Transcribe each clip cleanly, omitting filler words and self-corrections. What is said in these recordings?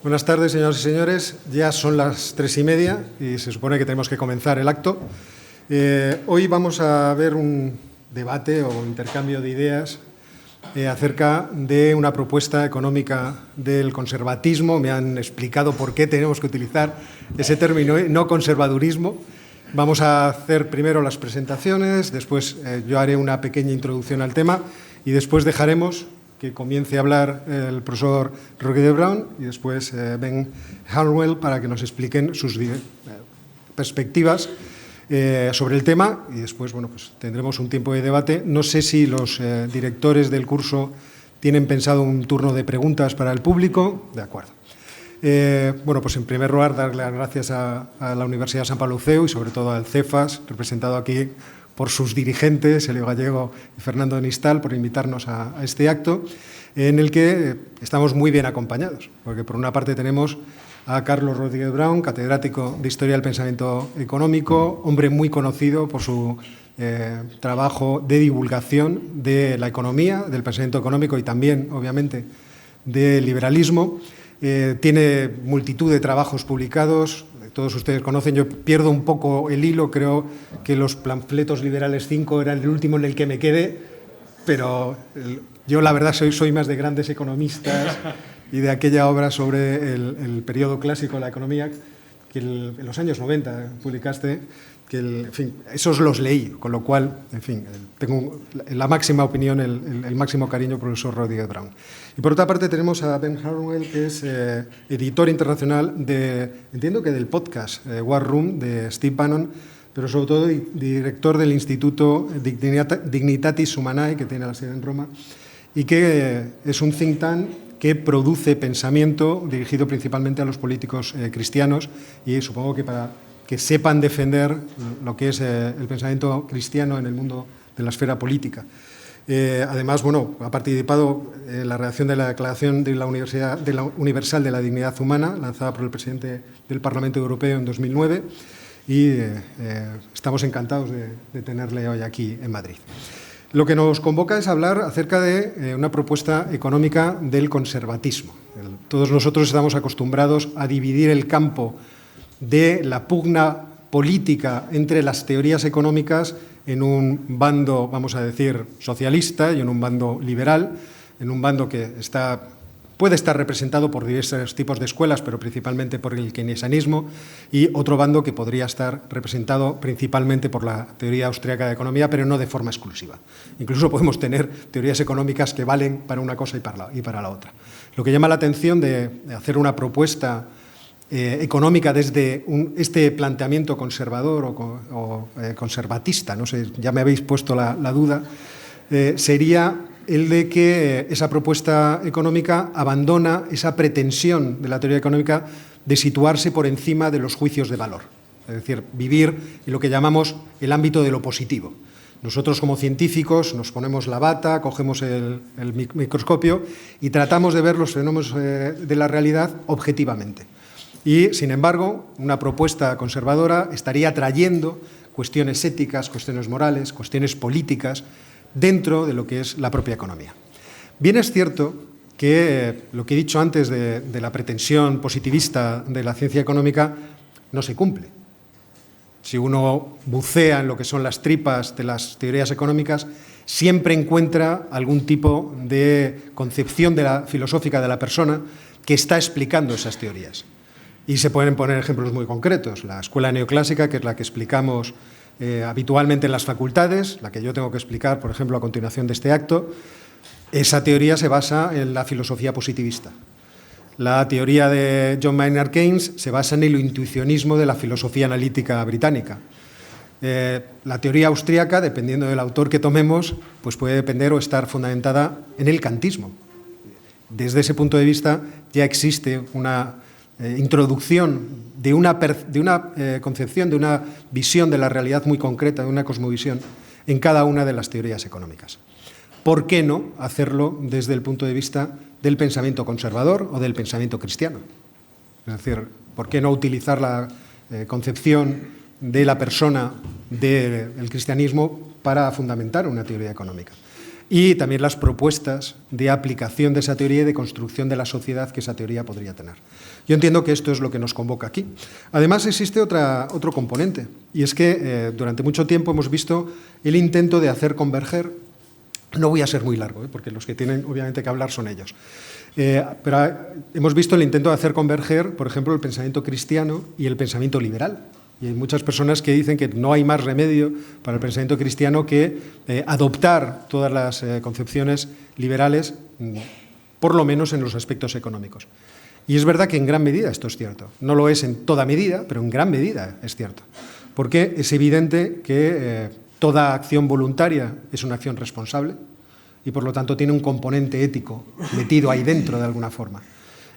Buenas tardes, señoras y señores. Ya son las 3:30 y se supone que tenemos que comenzar el acto. Hoy vamos a ver un debate o intercambio de ideas acerca de una propuesta económica del conservatismo. Me han explicado por qué tenemos que utilizar ese término, no conservadurismo. Vamos a hacer primero las presentaciones, después yo haré una pequeña introducción al tema y después dejaremos que comience a hablar el profesor Roger de Bruin y después Ben Harnwell para que nos expliquen sus perspectivas sobre el tema y después pues tendremos un tiempo de debate. No sé si los directores del curso tienen pensado un turno de preguntas para el público. De acuerdo. Pues en primer lugar, dar las gracias a la Universidad San Pablo CEU y sobre todo al CEFAS, representado aquí por sus dirigentes, Elio Gallego y Fernando Nistal, por invitarnos a este acto, en el que estamos muy bien acompañados, porque por una parte tenemos a Carlos Rodríguez Brown, catedrático de Historia del Pensamiento Económico, hombre muy conocido por su trabajo de divulgación de la economía, del pensamiento económico y también, obviamente, del liberalismo. Tiene multitud de trabajos publicados. Todos ustedes conocen, yo pierdo un poco el hilo, creo que los panfletos liberales 5 eran el último en el que me quedé, pero yo la verdad soy más de grandes economistas y de aquella obra sobre el periodo clásico de la economía que en los años 90 publicaste, en fin, esos los leí, con lo cual, en fin, tengo la máxima opinión, el máximo cariño por el profesor Rodríguez Brown. Y por otra parte tenemos a Ben Harnwell, que es editor internacional entiendo que del podcast War Room de Steve Bannon, pero sobre todo director del Instituto Dignitatis Humanae, que tiene la sede en Roma, y que es un think tank que produce pensamiento dirigido principalmente a los políticos cristianos y supongo que para que sepan defender lo que es el pensamiento cristiano en el mundo de la esfera política. Además, ha participado en la redacción de la Declaración de la Universal de la Dignidad Humana, lanzada por el presidente del Parlamento Europeo en 2009, y estamos encantados de tenerle hoy aquí en Madrid. Lo que nos convoca es hablar acerca de una propuesta económica del conservatismo. Todos nosotros estamos acostumbrados a dividir el campo de la pugna política entre las teorías económicas en un bando, vamos a decir, socialista y en un bando liberal, en un bando que puede estar representado por diversos tipos de escuelas, pero principalmente por el keynesianismo, y otro bando que podría estar representado principalmente por la teoría austríaca de economía, pero no de forma exclusiva. Incluso podemos tener teorías económicas que valen para una cosa y para la otra. Lo que llama la atención de hacer una propuesta económica desde este planteamiento conservador o conservatista, no sé, ya me habéis puesto la duda, sería el de que esa propuesta económica abandona esa pretensión de la teoría económica de situarse por encima de los juicios de valor, es decir, vivir en lo que llamamos el ámbito de lo positivo. Nosotros como científicos nos ponemos la bata, cogemos el microscopio y tratamos de ver los fenómenos de la realidad objetivamente. Y, sin embargo, una propuesta conservadora estaría trayendo cuestiones éticas, cuestiones morales, cuestiones políticas dentro de lo que es la propia economía. Bien es cierto que lo que he dicho antes de la pretensión positivista de la ciencia económica no se cumple. Si uno bucea en lo que son las tripas de las teorías económicas, siempre encuentra algún tipo de concepción filosófica de la persona que está explicando esas teorías. Y se pueden poner ejemplos muy concretos. La escuela neoclásica, que es la que explicamos habitualmente en las facultades, la que yo tengo que explicar, por ejemplo, a continuación de este acto, esa teoría se basa en la filosofía positivista. La teoría de John Maynard Keynes se basa en el intuicionismo de la filosofía analítica británica. La teoría austríaca, dependiendo del autor que tomemos, pues puede depender o estar fundamentada en el kantismo. Desde ese punto de vista ya existe una introducción de una concepción, de una visión de la realidad muy concreta, de una cosmovisión en cada una de las teorías económicas. ¿Por qué no hacerlo desde el punto de vista del pensamiento conservador o del pensamiento cristiano? Es decir, ¿por qué no utilizar la concepción de la persona del cristianismo para fundamentar una teoría económica? y también las propuestas de aplicación de esa teoría y de construcción de la sociedad que esa teoría podría tener. Yo entiendo que esto es lo que nos convoca aquí. Además, existe otro componente, y es que durante mucho tiempo hemos visto el intento de hacer converger. No voy a ser muy largo, porque los que tienen obviamente que hablar son ellos. Pero hemos visto el intento de hacer converger, por ejemplo, el pensamiento cristiano y el pensamiento liberal. Y hay muchas personas que dicen que no hay más remedio para el pensamiento cristiano que adoptar todas las concepciones liberales, por lo menos en los aspectos económicos. Y es verdad que en gran medida esto es cierto. No lo es en toda medida, pero en gran medida es cierto. Porque es evidente que toda acción voluntaria es una acción responsable y, por lo tanto, tiene un componente ético metido ahí dentro de alguna forma.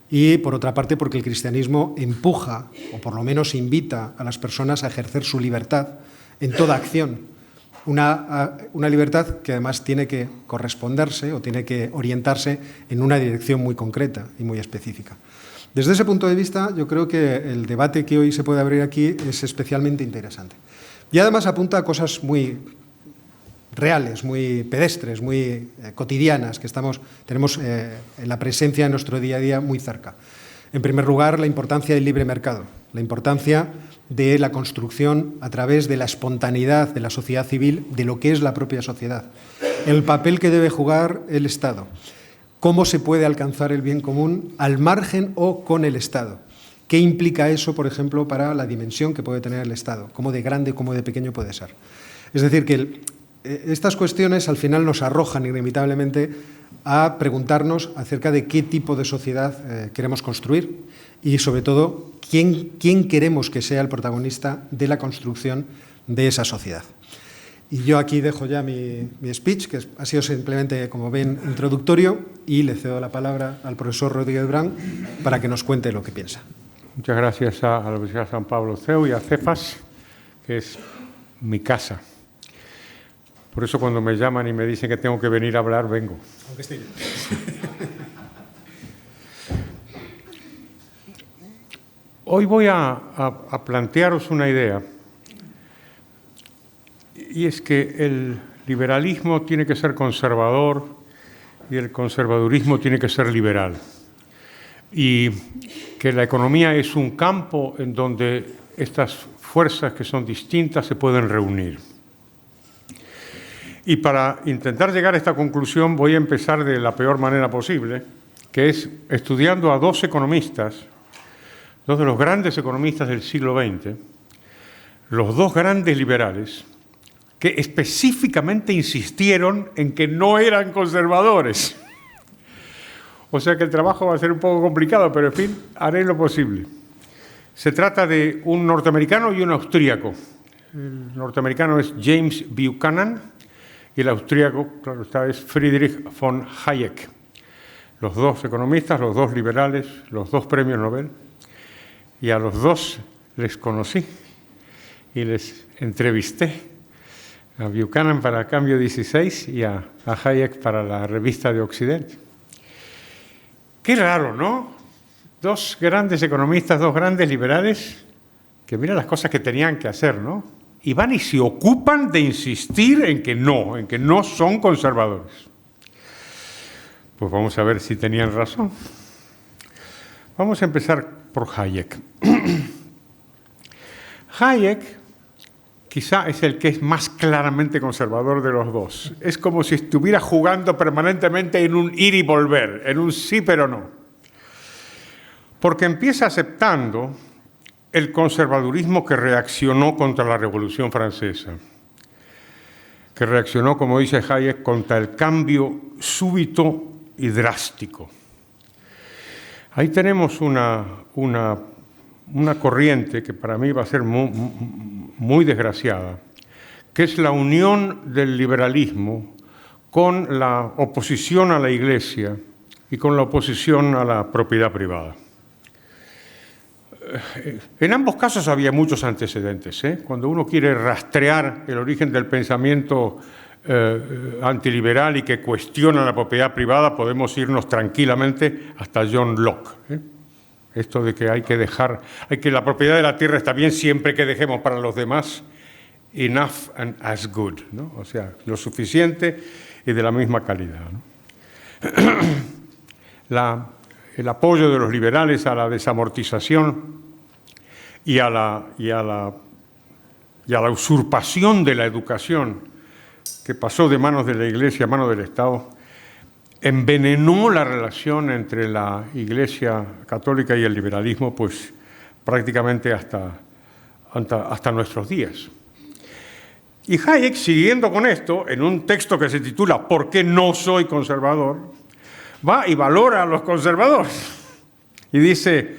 Y, por otra parte, porque el cristianismo empuja, o por lo menos invita a las personas a ejercer su libertad en toda acción. Una libertad que además tiene que corresponderse o tiene que orientarse en una dirección muy concreta y muy específica. Desde ese punto de vista, yo creo que el debate que hoy se puede abrir aquí es especialmente interesante. Y además apunta a cosas muy reales, muy pedestres, muy cotidianas, que tenemos en la presencia de nuestro día a día muy cerca. En primer lugar, la importancia del libre mercado, la importancia de la construcción a través de la espontaneidad de la sociedad civil, de lo que es la propia sociedad, el papel que debe jugar el Estado, cómo se puede alcanzar el bien común al margen o con el Estado. ¿Qué implica eso, por ejemplo, para la dimensión que puede tener el Estado? ¿Cómo de grande, cómo de pequeño puede ser? Es decir, que estas cuestiones al final nos arrojan inevitablemente a preguntarnos acerca de qué tipo de sociedad queremos construir y, sobre todo, quién queremos que sea el protagonista de la construcción de esa sociedad. Y yo aquí dejo ya mi speech, que ha sido simplemente, como ven, introductorio, y le cedo la palabra al profesor Rodríguez Brán para que nos cuente lo que piensa. Muchas gracias a la Universidad San Pablo CEU y a Cefas, que es mi casa. Por eso cuando me llaman y me dicen que tengo que venir a hablar, vengo. Aunque esté yo. Hoy voy a plantearos una idea, y es que el liberalismo tiene que ser conservador y el conservadurismo tiene que ser liberal. Y que la economía es un campo en donde estas fuerzas que son distintas se pueden reunir. Y para intentar llegar a esta conclusión voy a empezar de la peor manera posible, que es estudiando a dos economistas, dos de los grandes economistas del siglo XX, los dos grandes liberales, que específicamente insistieron en que no eran conservadores. O sea que el trabajo va a ser un poco complicado, pero en fin, haré lo posible. Se trata de un norteamericano y un austríaco. El norteamericano es James Buchanan y el austríaco, claro está, es Friedrich von Hayek. Los dos economistas, los dos liberales, los dos premios Nobel. Y a los dos les conocí y les entrevisté. A Buchanan para Cambio 16 y a Hayek para la Revista de Occidente. Qué raro, ¿no? Dos grandes economistas, dos grandes liberales, que miran las cosas que tenían que hacer, ¿no? Y van y se ocupan de insistir en que no son conservadores. Pues vamos a ver si tenían razón. Vamos a empezar por Hayek. Hayek quizá es el que es más claramente conservador de los dos. Es como si estuviera jugando permanentemente en un ir y volver, en un sí pero no. Porque empieza aceptando el conservadurismo que reaccionó contra la Revolución Francesa, que reaccionó, como dice Hayek, contra el cambio súbito y drástico. Ahí tenemos una corriente que para mí va a ser muy desgraciada, que es la unión del liberalismo con la oposición a la Iglesia y con la oposición a la propiedad privada. En ambos casos había muchos antecedentes. Cuando uno quiere rastrear el origen del pensamiento antiliberal y que cuestiona la propiedad privada, podemos irnos tranquilamente hasta John Locke. Esto de que la propiedad de la tierra está bien siempre que dejemos para los demás enough and as good, ¿no? O sea, lo suficiente y de la misma calidad, ¿no? El apoyo de los liberales a la desamortización y a la usurpación de la educación que pasó de manos de la Iglesia a manos del Estado, envenenó la relación entre la Iglesia católica y el liberalismo, pues prácticamente hasta nuestros días. Y Hayek, siguiendo con esto, en un texto que se titula ¿Por qué no soy conservador?, va y valora a los conservadores y dice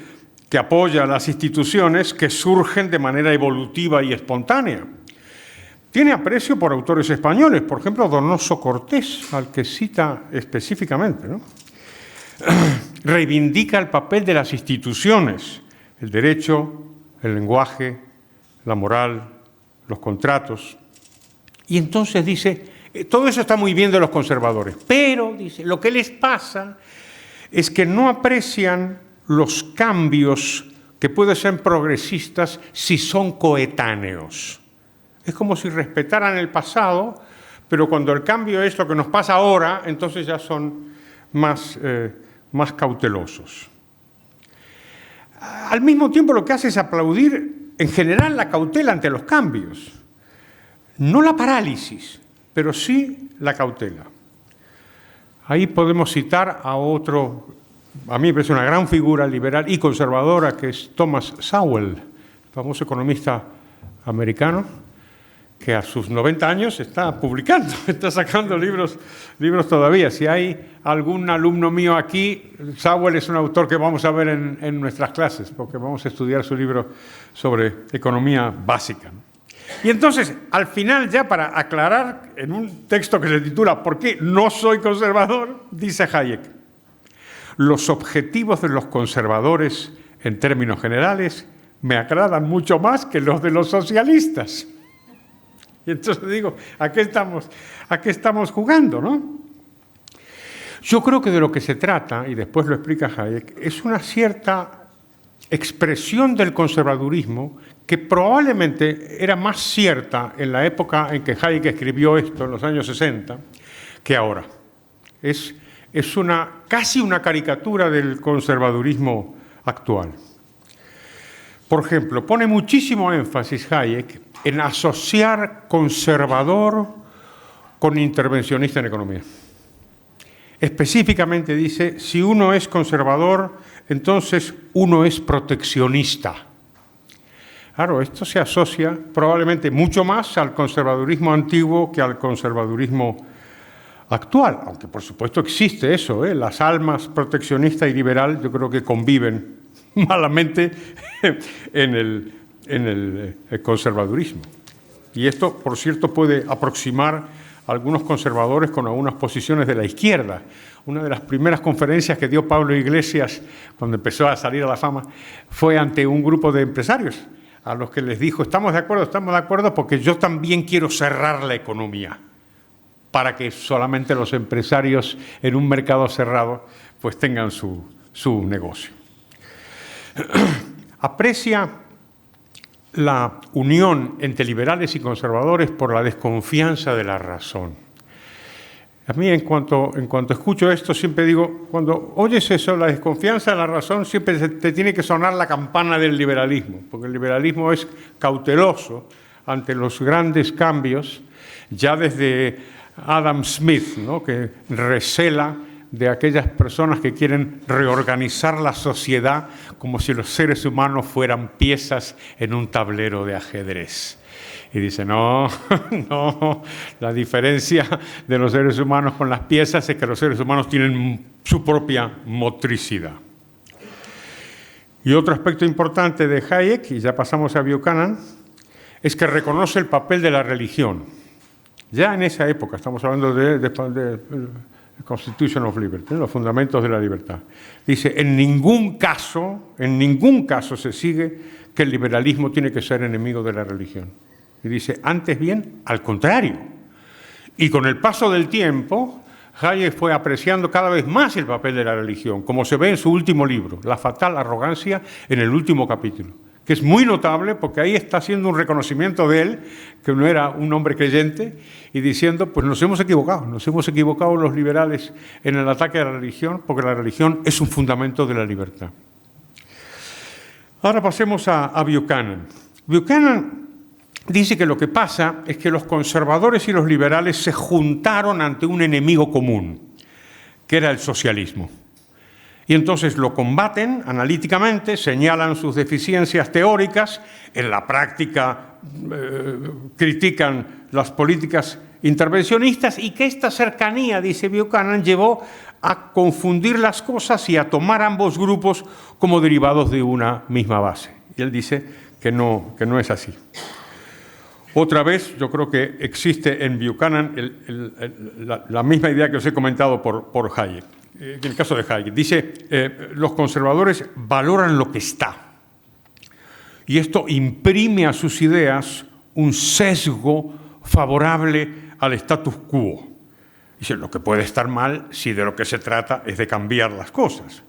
que apoya las instituciones que surgen de manera evolutiva y espontánea. Tiene aprecio por autores españoles, por ejemplo, Donoso Cortés, al que cita específicamente, ¿no? Reivindica el papel de las instituciones, el derecho, el lenguaje, la moral, los contratos. Y entonces dice, todo eso está muy bien de los conservadores, pero, dice, lo que les pasa es que no aprecian los cambios que pueden ser progresistas si son coetáneos. Es como si respetaran el pasado, pero cuando el cambio es lo que nos pasa ahora, entonces ya son más cautelosos. Al mismo tiempo, lo que hace es aplaudir en general la cautela ante los cambios. No la parálisis, pero sí la cautela. Ahí podemos citar a otro, a mí me parece una gran figura liberal y conservadora, que es Thomas Sowell, famoso economista americano, que a sus 90 años está publicando, está sacando libros todavía. Si hay algún alumno mío aquí, Sowell es un autor que vamos a ver en nuestras clases, porque vamos a estudiar su libro sobre economía básica. Y entonces, al final, ya para aclarar, en un texto que se titula ¿Por qué no soy conservador?, dice Hayek: los objetivos de los conservadores, en términos generales, me agradan mucho más que los de los socialistas. Y entonces digo, ¿a qué estamos jugando, no? Yo creo que de lo que se trata, y después lo explica Hayek, es una cierta expresión del conservadurismo que probablemente era más cierta en la época en que Hayek escribió esto, en los años 60, que ahora. Es casi una caricatura del conservadurismo actual. Por ejemplo, pone muchísimo énfasis Hayek en asociar conservador con intervencionista en economía. Específicamente dice, si uno es conservador, entonces uno es proteccionista. Claro, esto se asocia probablemente mucho más al conservadurismo antiguo que al conservadurismo actual, aunque por supuesto existe eso, las almas proteccionista y liberal yo creo que conviven malamente en el conservadurismo. Y esto, por cierto, puede aproximar a algunos conservadores con algunas posiciones de la izquierda. Una de las primeras conferencias que dio Pablo Iglesias cuando empezó a salir a la fama fue ante un grupo de empresarios a los que les dijo, estamos de acuerdo porque yo también quiero cerrar la economía para que solamente los empresarios en un mercado cerrado pues tengan su negocio. Aprecia la unión entre liberales y conservadores por la desconfianza de la razón. A mí, en cuanto escucho esto, siempre digo, cuando oyes eso, la desconfianza de la razón, siempre te tiene que sonar la campana del liberalismo, porque el liberalismo es cauteloso ante los grandes cambios, ya desde Adam Smith, ¿no?, que recela de aquellas personas que quieren reorganizar la sociedad como si los seres humanos fueran piezas en un tablero de ajedrez. Y dice, no, la diferencia de los seres humanos con las piezas es que los seres humanos tienen su propia motricidad. Y otro aspecto importante de Hayek, y ya pasamos a Buchanan, es que reconoce el papel de la religión. Ya en esa época, estamos hablando de Constitution of Liberty, los fundamentos de la libertad. Dice, en ningún caso se sigue que el liberalismo tiene que ser enemigo de la religión. Y dice, antes bien, al contrario. Y con el paso del tiempo, Hayek fue apreciando cada vez más el papel de la religión, como se ve en su último libro, La fatal arrogancia, en el último capítulo, que es muy notable porque ahí está haciendo un reconocimiento de él, que no era un hombre creyente, y diciendo, pues nos hemos equivocado los liberales en el ataque a la religión, porque la religión es un fundamento de la libertad. Ahora pasemos a Buchanan. Buchanan dice que lo que pasa es que los conservadores y los liberales se juntaron ante un enemigo común, que era el socialismo. Y entonces lo combaten analíticamente, señalan sus deficiencias teóricas, en la práctica critican las políticas intervencionistas y que esta cercanía, dice Buchanan, llevó a confundir las cosas y a tomar ambos grupos como derivados de una misma base. Y él dice que no es así. Otra vez, yo creo que existe en Buchanan la misma idea que os he comentado por Hayek. En el caso de Hayek, dice, los conservadores valoran lo que está. Y esto imprime a sus ideas un sesgo favorable al status quo. Dice, lo que puede estar mal si de lo que se trata es de cambiar las cosas.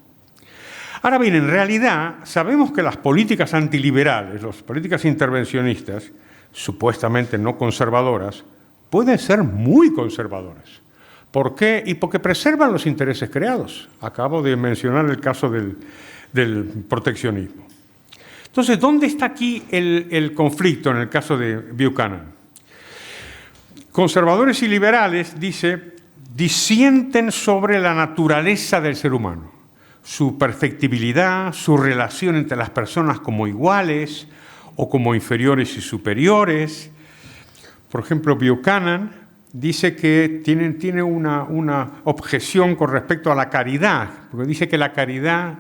Ahora bien, en realidad, sabemos que las políticas antiliberales, las políticas intervencionistas, supuestamente no conservadoras, pueden ser muy conservadoras. ¿Por qué? Y porque preservan los intereses creados. Acabo de mencionar el caso del proteccionismo. Entonces, ¿dónde está aquí el conflicto en el caso de Buchanan? Conservadores y liberales, dice, disienten sobre la naturaleza del ser humano, su perfectibilidad, su relación entre las personas como iguales o como inferiores y superiores. Por ejemplo, Buchanan dice que tiene una objeción con respecto a la caridad, porque dice que la caridad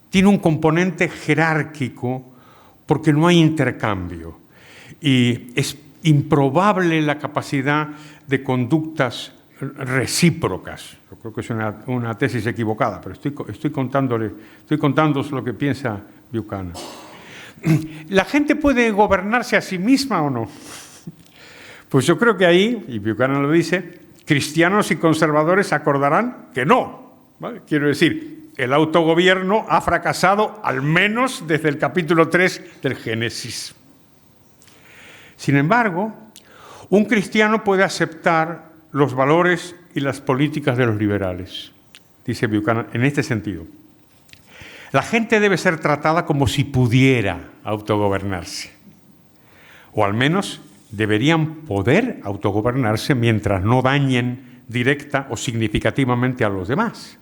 tiene un componente jerárquico porque no hay intercambio y es improbable la capacidad de conductas recíprocas. Yo creo que es una tesis equivocada, pero estoy contándoos lo que piensa Buchanan. ¿La gente puede gobernarse a sí misma o no? Pues yo creo que ahí, y Buchanan lo dice, cristianos y conservadores acordarán que no. ¿Vale? Quiero decir, el autogobierno ha fracasado al menos desde el capítulo 3 del Génesis. Sin embargo, un cristiano puede aceptar los valores y las políticas de los liberales, dice Buchanan, en este sentido. La gente debe ser tratada como si pudiera autogobernarse, o al menos deberían poder autogobernarse mientras no dañen directa o significativamente a los demás.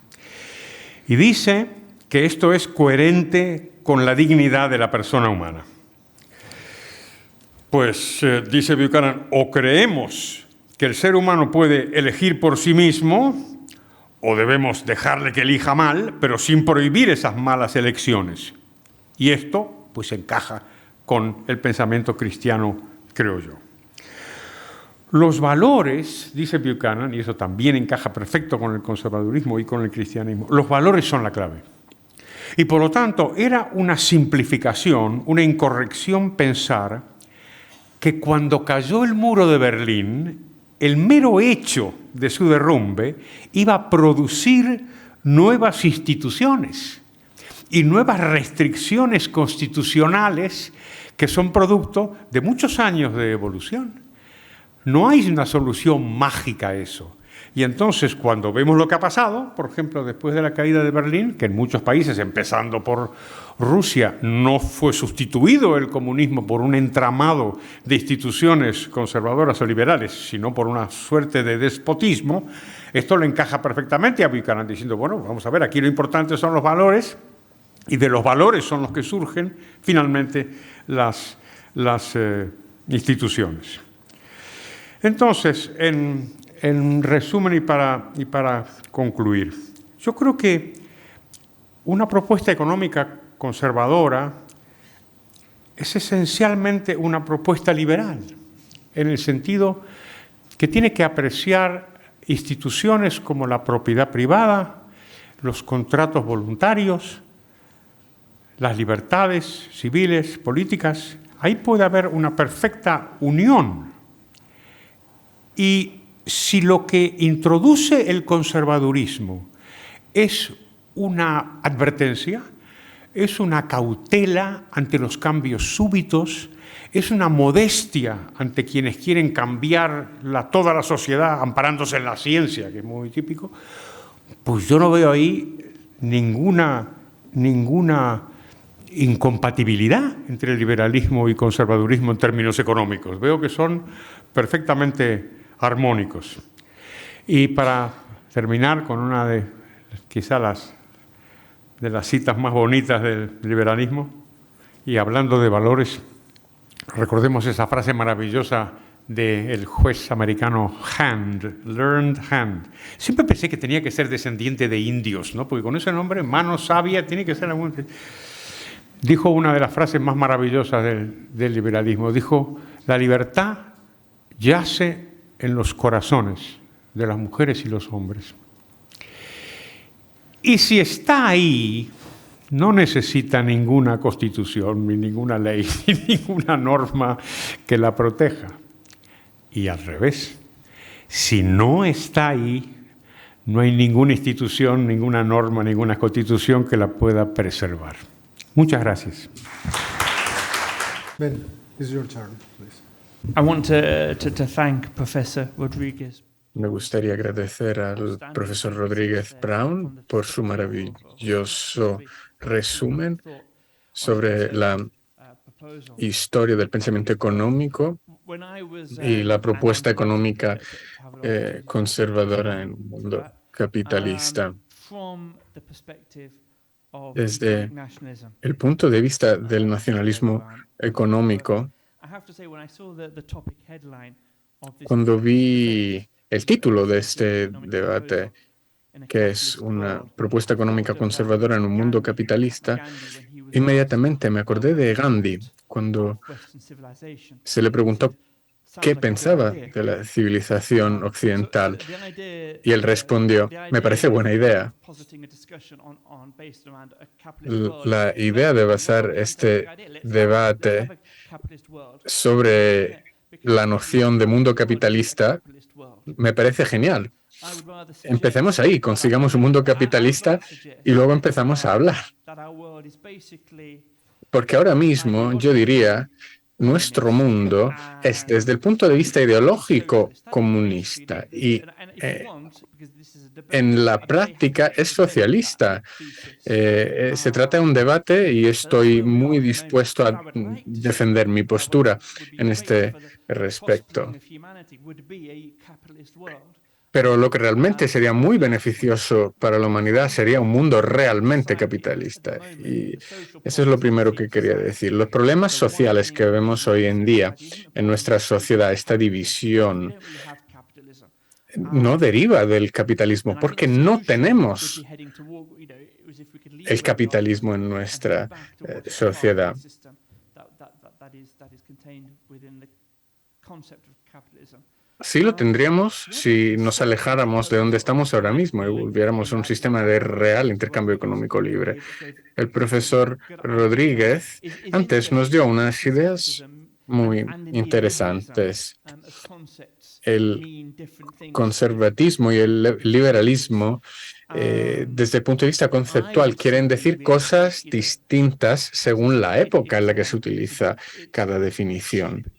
Y dice que esto es coherente con la dignidad de la persona humana. Pues, dice Buchanan, o creemos que el ser humano puede elegir por sí mismo, o debemos dejarle que elija mal, pero sin prohibir esas malas elecciones. Y esto, pues, encaja con el pensamiento cristiano, creo yo. Los valores, dice Buchanan, y eso también encaja perfecto con el conservadurismo y con el cristianismo, los valores son la clave. Y por lo tanto, era una simplificación, una incorrección pensar que cuando cayó el muro de Berlín, el mero hecho de su derrumbe iba a producir nuevas instituciones y nuevas restricciones constitucionales que son producto de muchos años de evolución. No hay una solución mágica a eso. Y entonces, cuando vemos lo que ha pasado, por ejemplo, después de la caída de Berlín, que en muchos países, empezando por Rusia, no fue sustituido el comunismo por un entramado de instituciones conservadoras o liberales, sino por una suerte de despotismo, esto le encaja perfectamente a Buchanan, diciendo, bueno, vamos a ver, aquí lo importante son los valores, y de los valores son los que surgen, finalmente, las instituciones. Entonces, en resumen y para concluir, yo creo que una propuesta económica conservadora es esencialmente una propuesta liberal, en el sentido que tiene que apreciar instituciones como la propiedad privada, los contratos voluntarios, las libertades civiles, políticas. Ahí puede haber una perfecta unión. Y si lo que introduce el conservadurismo es una advertencia, es una cautela ante los cambios súbitos, es una modestia ante quienes quieren cambiar toda la sociedad amparándose en la ciencia, que es muy típico. Pues yo no veo ahí ninguna incompatibilidad entre el liberalismo y conservadurismo en términos económicos. Veo que son perfectamente armónicos. Y para terminar con una de quizá de las citas más bonitas del liberalismo, y hablando de valores, recordemos esa frase maravillosa del juez americano Hand, Learned Hand. Siempre pensé que tenía que ser descendiente de indios, ¿no? Porque con ese nombre, mano sabia, tiene que ser algún... Dijo una de las frases más maravillosas del liberalismo. Dijo, la libertad yace en los corazones de las mujeres y los hombres. Y si está ahí, no necesita ninguna constitución, ni ninguna ley, ni ninguna norma que la proteja. Y al revés, si no está ahí, no hay ninguna institución, ninguna norma, ninguna constitución que la pueda preservar. Muchas gracias. Ben, it's your turn, please. I want to thank Professor Rodriguez. Me gustaría agradecer al profesor Rodríguez Brown por su maravilloso resumen sobre la historia del pensamiento económico y la propuesta económica conservadora en un mundo capitalista. Desde el punto de vista del nacionalismo económico, cuando vi el título de este debate, que es una propuesta económica conservadora en un mundo capitalista, inmediatamente me acordé de Gandhi cuando se le preguntó qué pensaba de la civilización occidental. Y él respondió, me parece buena idea. La idea de basar este debate sobre la noción de mundo capitalista me parece genial. Empecemos ahí, consigamos un mundo capitalista y luego empezamos a hablar. Porque ahora mismo yo diría, nuestro mundo es desde el punto de vista ideológico comunista y en la práctica es socialista. Se trata de un debate y estoy muy dispuesto a defender mi postura en este respecto. Pero lo que realmente sería muy beneficioso para la humanidad sería un mundo realmente capitalista. Y eso es lo primero que quería decir. Los problemas sociales que vemos hoy en día en nuestra sociedad, esta división, no deriva del capitalismo, porque no tenemos el capitalismo en nuestra sociedad. Sí lo tendríamos si nos alejáramos de donde estamos ahora mismo y volviéramos a un sistema de real intercambio económico libre. El profesor Rodríguez antes nos dio unas ideas muy interesantes. El conservatismo y el liberalismo, desde el punto de vista conceptual, quieren decir cosas distintas según la época en la que se utiliza cada definición.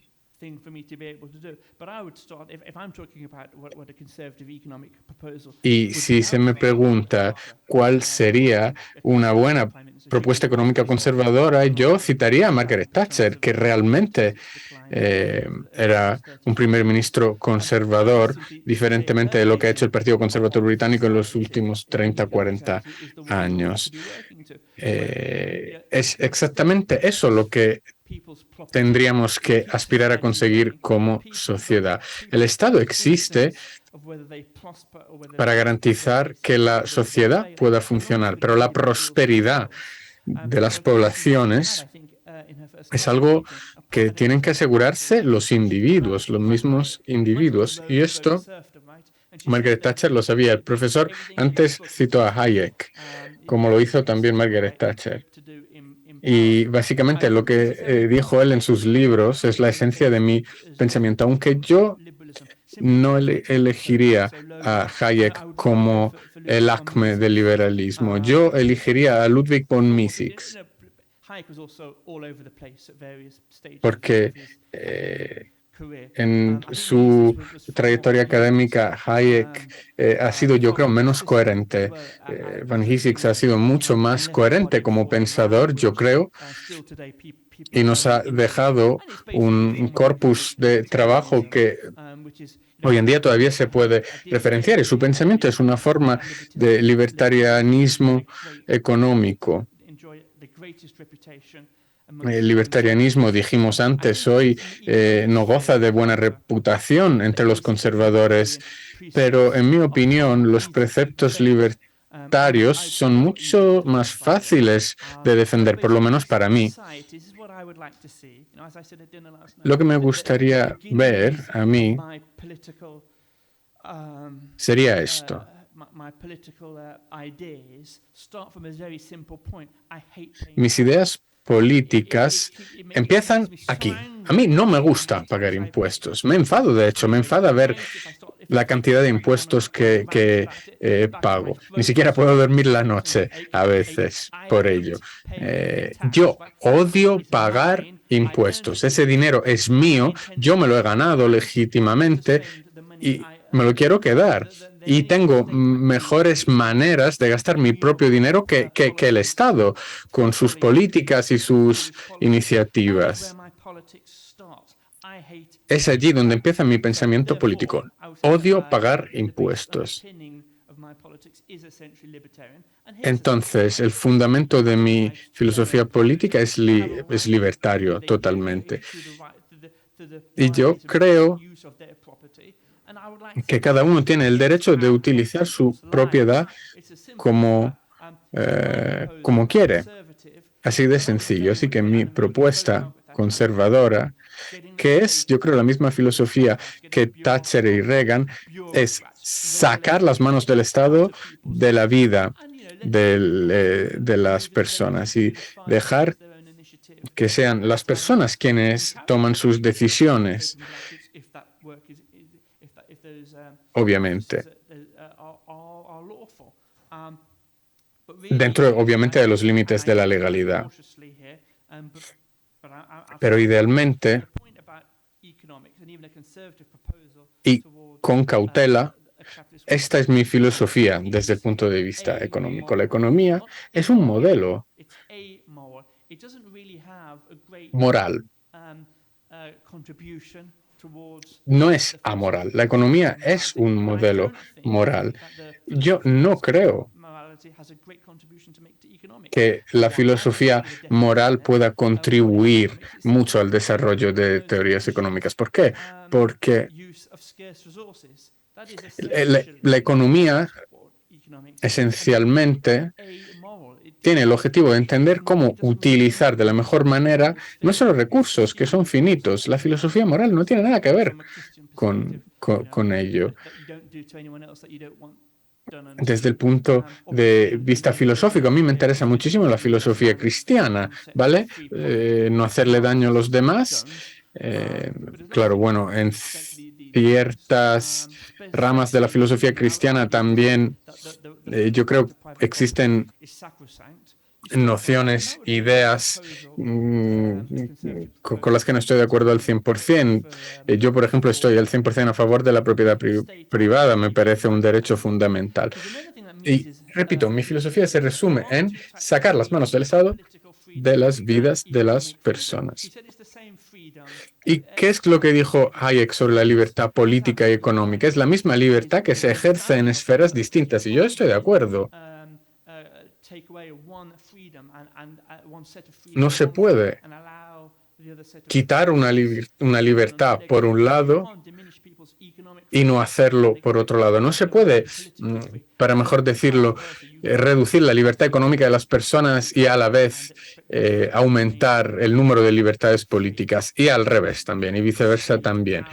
Y si se me pregunta cuál sería una buena propuesta económica conservadora, yo citaría a Margaret Thatcher, que realmente era un primer ministro conservador, diferentemente de lo que ha hecho el Partido Conservador británico en los últimos 30, 40 años. Es exactamente eso lo que tendríamos que aspirar a conseguir como sociedad. El Estado existe para garantizar que la sociedad pueda funcionar, pero la prosperidad de las poblaciones es algo que tienen que asegurarse los individuos, los mismos individuos. Y esto, Margaret Thatcher lo sabía. El profesor antes citó a Hayek, como lo hizo también Margaret Thatcher. Y básicamente lo que dijo él en sus libros es la esencia de mi pensamiento, aunque yo no elegiría a Hayek como el acme del liberalismo. Yo elegiría a Ludwig von Mises. porque en su trayectoria académica, Hayek ha sido, yo creo, menos coherente. Van Giesick ha sido mucho más coherente como pensador, yo creo, y nos ha dejado un corpus de trabajo que hoy en día todavía se puede referenciar, y su pensamiento es una forma de libertarianismo económico. El libertarianismo, dijimos antes, hoy no goza de buena reputación entre los conservadores, pero en mi opinión los preceptos libertarios son mucho más fáciles de defender, por lo menos para mí. Lo que me gustaría ver a mí sería esto. Mis ideas políticas empiezan aquí. A mí no me gusta pagar impuestos. Me enfado, de hecho, me enfada ver la cantidad de impuestos que pago. Ni siquiera puedo dormir la noche a veces por ello. Yo odio pagar impuestos. Ese dinero es mío, yo me lo he ganado legítimamente y me lo quiero quedar. Y tengo mejores maneras de gastar mi propio dinero que el Estado, con sus políticas y sus iniciativas. Es allí donde empieza mi pensamiento político. Odio pagar impuestos. Entonces, el fundamento de mi filosofía política es libertario totalmente. Y yo creo que cada uno tiene el derecho de utilizar su propiedad como quiere. Así de sencillo. Así que mi propuesta conservadora, que es, yo creo, la misma filosofía que Thatcher y Reagan, es sacar las manos del Estado de la vida de las personas y dejar que sean las personas quienes toman sus decisiones. Obviamente. Dentro, obviamente, de los límites de la legalidad. Pero idealmente, y con cautela, esta es mi filosofía desde el punto de vista económico. La economía es un modelo moral. No es amoral. La economía es un modelo moral. Yo no creo que la filosofía moral pueda contribuir mucho al desarrollo de teorías económicas. ¿Por qué? Porque la economía esencialmente tiene el objetivo de entender cómo utilizar de la mejor manera nuestros recursos, que son finitos. La filosofía moral no tiene nada que ver con ello. Desde el punto de vista filosófico, a mí me interesa muchísimo la filosofía cristiana, ¿vale? No hacerle daño a los demás. Claro, bueno, en ciertas ramas de la filosofía cristiana también yo creo existen nociones, ideas con las que no estoy de acuerdo al 100%. Yo, por ejemplo, estoy al 100% a favor de la propiedad privada. Me parece un derecho fundamental. Y, repito, mi filosofía se resume en sacar las manos del Estado de las vidas de las personas. ¿Y qué es lo que dijo Hayek sobre la libertad política y económica? Es la misma libertad que se ejerce en esferas distintas, y yo estoy de acuerdo. No se puede quitar una libertad por un lado y no hacerlo por otro lado. No se puede, para mejor decirlo, reducir la libertad económica de las personas y a la vez aumentar el número de libertades políticas, y al revés también, y viceversa también.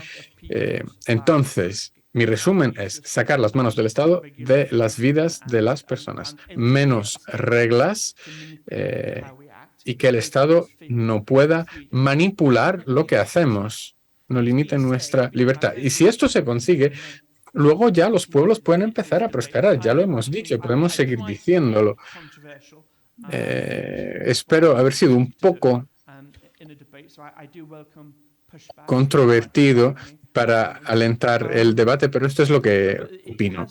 Entonces, mi resumen es sacar las manos del Estado de las vidas de las personas, menos reglas y que el Estado no pueda manipular lo que hacemos, no limite nuestra libertad. Y si esto se consigue, luego ya los pueblos pueden empezar a prosperar, ya lo hemos dicho, podemos seguir diciéndolo. Espero haber sido un poco controvertido para alentar el debate, pero esto es lo que opino.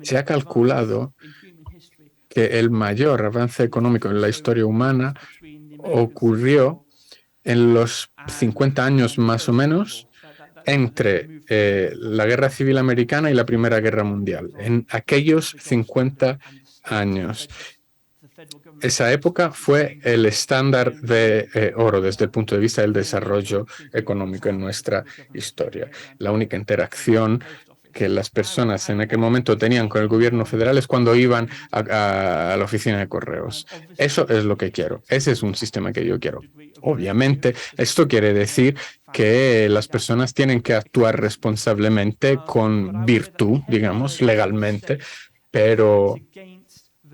Se ha calculado que el mayor avance económico en la historia humana ocurrió en los 50 años más o menos entre la Guerra Civil Americana y la Primera Guerra Mundial. En aquellos 50 años. Esa época fue el estándar de oro desde el punto de vista del desarrollo económico en nuestra historia. La única interacción que las personas en aquel momento tenían con el gobierno federal es cuando iban a la oficina de correos. Eso es lo que quiero. Ese es un sistema que yo quiero. Obviamente, esto quiere decir que las personas tienen que actuar responsablemente con virtud, digamos, legalmente, pero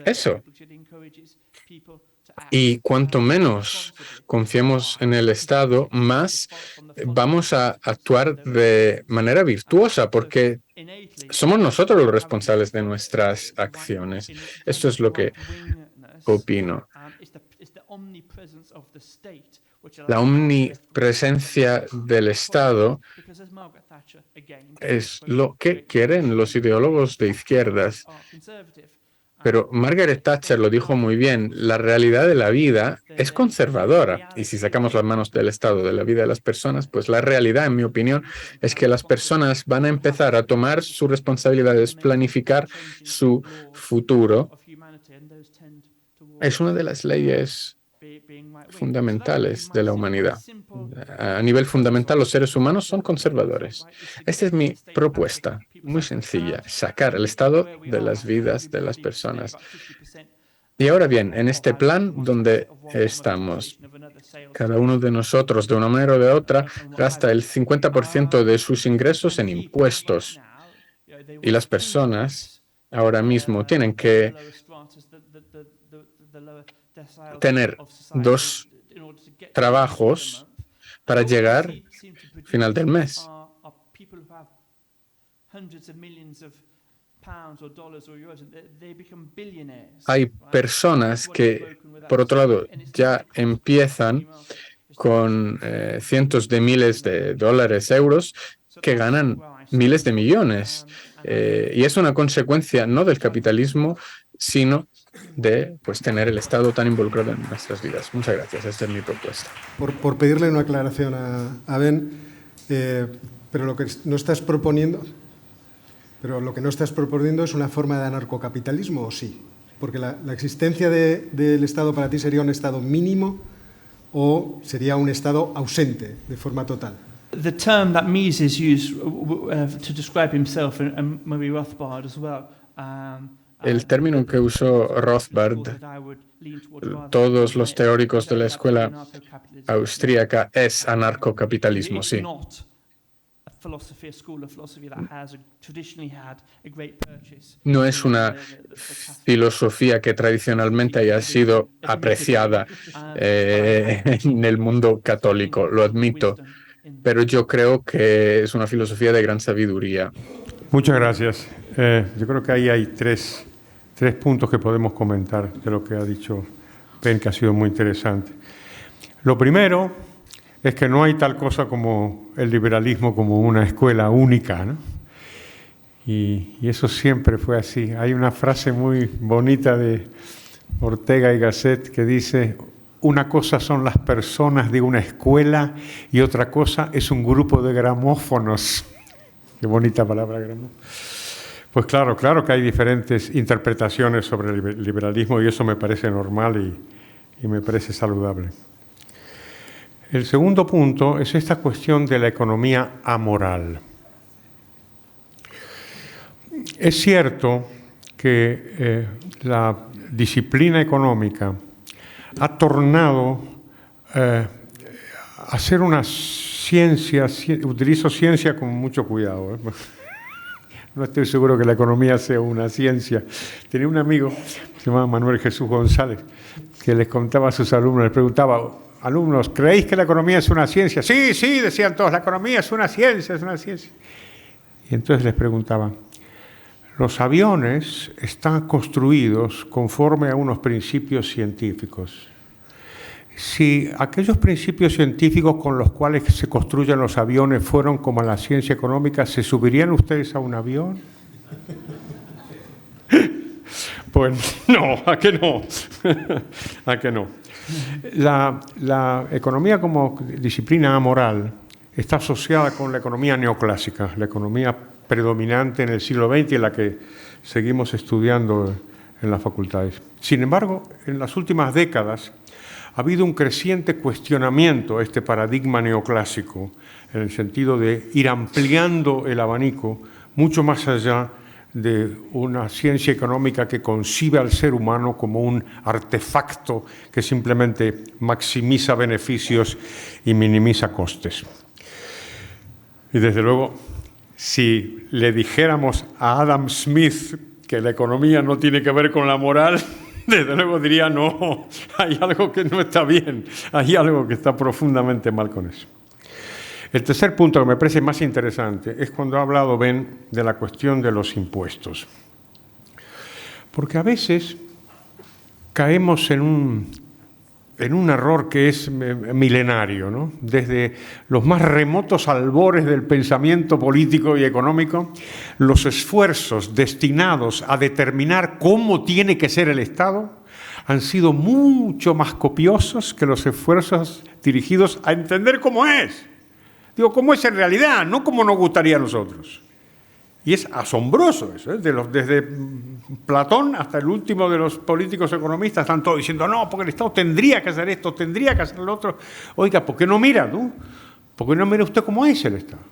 eso. Y cuanto menos confiemos en el Estado, más vamos a actuar de manera virtuosa, porque somos nosotros los responsables de nuestras acciones. Esto es lo que opino. La omnipresencia del Estado es lo que quieren los ideólogos de izquierdas. Pero Margaret Thatcher lo dijo muy bien, la realidad de la vida es conservadora. Y si sacamos las manos del Estado de la vida de las personas, pues la realidad, en mi opinión, es que las personas van a empezar a tomar su responsabilidad, es planificar su futuro. Es una de las leyes fundamentales de la humanidad. A nivel fundamental, los seres humanos son conservadores. Esta es mi propuesta, muy sencilla, sacar el Estado de las vidas de las personas. Y ahora bien, en este plan donde estamos, cada uno de nosotros, de una manera o de otra, gasta el 50% de sus ingresos en impuestos. Y las personas ahora mismo tienen que tener 2 trabajos para llegar al final del mes. Hay personas que, por otro lado, ya empiezan con cientos de miles de dólares, euros, que ganan miles de millones. Y es una consecuencia no del capitalismo, sino de tener el Estado tan involucrado en nuestras vidas. Muchas gracias. Esta es mi propuesta. Por pedirle una aclaración a Ben, pero lo que no estás proponiendo es una forma de anarcocapitalismo, ¿o sí? Porque la existencia del Estado para ti sería un Estado mínimo o sería un Estado ausente de forma total. The term that Mises used to describe himself, and maybe Rothbard as well. El término que usó Rothbard, todos los teóricos de la escuela austríaca, es anarcocapitalismo, sí. No es una filosofía que tradicionalmente haya sido apreciada en el mundo católico, lo admito, pero yo creo que es una filosofía de gran sabiduría. Muchas gracias. Yo creo que ahí hay tres puntos que podemos comentar de lo que ha dicho Ben, que ha sido muy interesante. Lo primero es que no hay tal cosa como el liberalismo como una escuela única, ¿no? Y eso siempre fue así. Hay una frase muy bonita de Ortega y Gasset que dice: una cosa son las personas de una escuela y otra cosa es un grupo de gramófonos. Qué bonita palabra, gramófono. Pues claro que hay diferentes interpretaciones sobre el liberalismo y eso me parece normal y me parece saludable. El segundo punto es esta cuestión de la economía amoral. Es cierto que la disciplina económica ha tornado a ser una ciencia, utilizo ciencia con mucho cuidado, No estoy seguro que la economía sea una ciencia. Tenía un amigo, se llamaba Manuel Jesús González, que les contaba a sus alumnos, les preguntaba: alumnos, ¿creéis que la economía es una ciencia? Sí, sí, decían todos, la economía es una ciencia, es una ciencia. Y entonces les preguntaba: Los aviones están construidos conforme a unos principios científicos. Si aquellos principios científicos con los cuales se construyen los aviones fueron como la ciencia económica, ¿se subirían ustedes a un avión? Pues no, ¿a qué no? ¿A qué no? La economía como disciplina amoral está asociada con la economía neoclásica, la economía predominante en el siglo XX y la que seguimos estudiando en las facultades. Sin embargo, en las últimas décadas ha habido un creciente cuestionamiento a este paradigma neoclásico, en el sentido de ir ampliando el abanico mucho más allá de una ciencia económica que concibe al ser humano como un artefacto que simplemente maximiza beneficios y minimiza costes. Y desde luego, si le dijéramos a Adam Smith que la economía no tiene que ver con la moral, desde luego diría, no, hay algo que no está bien, hay algo que está profundamente mal con eso. El tercer punto que me parece más interesante es cuando ha hablado Ben de la cuestión de los impuestos. Porque a veces caemos en un error que es milenario, ¿no? Desde los más remotos albores del pensamiento político y económico, los esfuerzos destinados a determinar cómo tiene que ser el Estado han sido mucho más copiosos que los esfuerzos dirigidos a entender cómo es. Digo, cómo es en realidad, no como nos gustaría a nosotros. Y es asombroso eso, ¿eh? Desde Platón hasta el último de los políticos economistas están todos diciendo, no, porque el Estado tendría que hacer esto, tendría que hacer lo otro. Oiga, ¿por qué no mira tú? ¿Por qué no mira usted cómo es el Estado?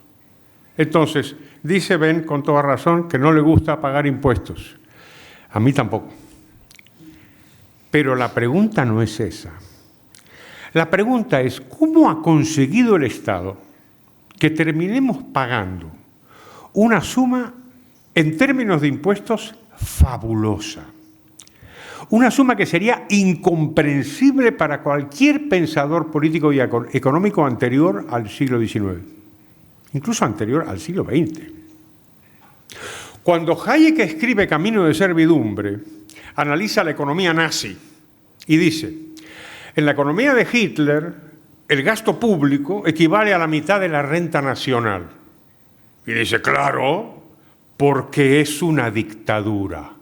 Entonces, dice Ben con toda razón que no le gusta pagar impuestos. A mí tampoco. Pero la pregunta no es esa. La pregunta es, ¿cómo ha conseguido el Estado que terminemos pagando una suma en términos de impuestos fabulosa? Una suma que sería incomprensible para cualquier pensador político y económico anterior al siglo XIX, incluso anterior al siglo XX. Cuando Hayek escribe Camino de servidumbre, analiza la economía nazi y dice, en la economía de Hitler, el gasto público equivale a la mitad de la renta nacional. Y dice, claro, porque es una dictadura.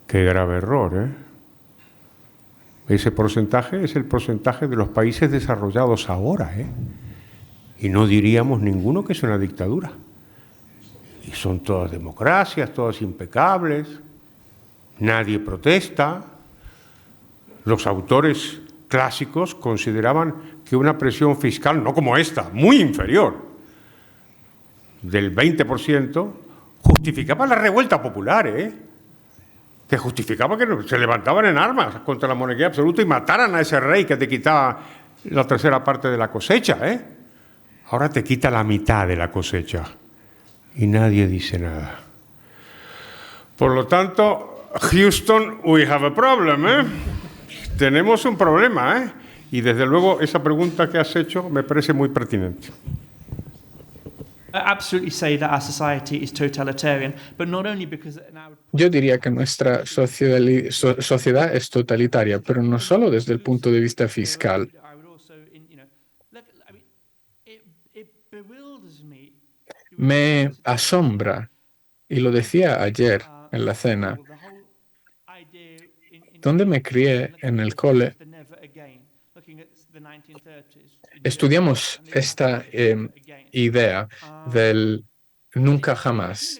Qué grave error, ¿eh? Ese porcentaje es el porcentaje de los países desarrollados ahora, ¿eh? Y no diríamos ninguno que es una dictadura. Y son todas democracias, todas impecables. Nadie protesta. Los autores clásicos consideraban que una presión fiscal, no como esta, muy inferior, del 20%, justificaba la revuelta popular, que justificaba que se levantaban en armas contra la monarquía absoluta y mataran a ese rey que te quitaba la tercera parte de la cosecha. Ahora te quita la mitad de la cosecha y nadie dice nada. Por lo tanto, Houston, we have a problem, Tenemos un problema, Y desde luego esa pregunta que has hecho me parece muy pertinente. Yo diría que nuestra sociedad es totalitaria, pero no solo desde el punto de vista fiscal. Me asombra, y lo decía ayer en la cena, donde me crié en el cole, estudiamos esta idea del nunca jamás,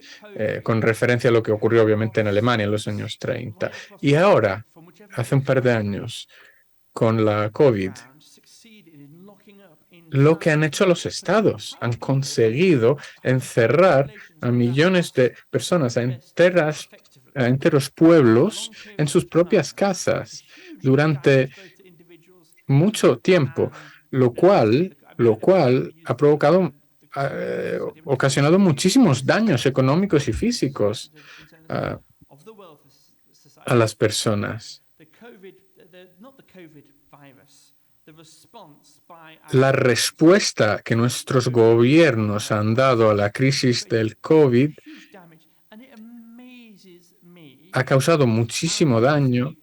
con referencia a lo que ocurrió obviamente en Alemania en los años 30. Y ahora, hace un par de años, con la COVID, lo que han hecho los estados, han conseguido encerrar a millones de personas, a enteros pueblos en sus propias casas durante mucho tiempo, lo cual ha ocasionado muchísimos daños económicos y físicos a las personas. La respuesta que nuestros gobiernos han dado a la crisis del COVID ha causado muchísimo daño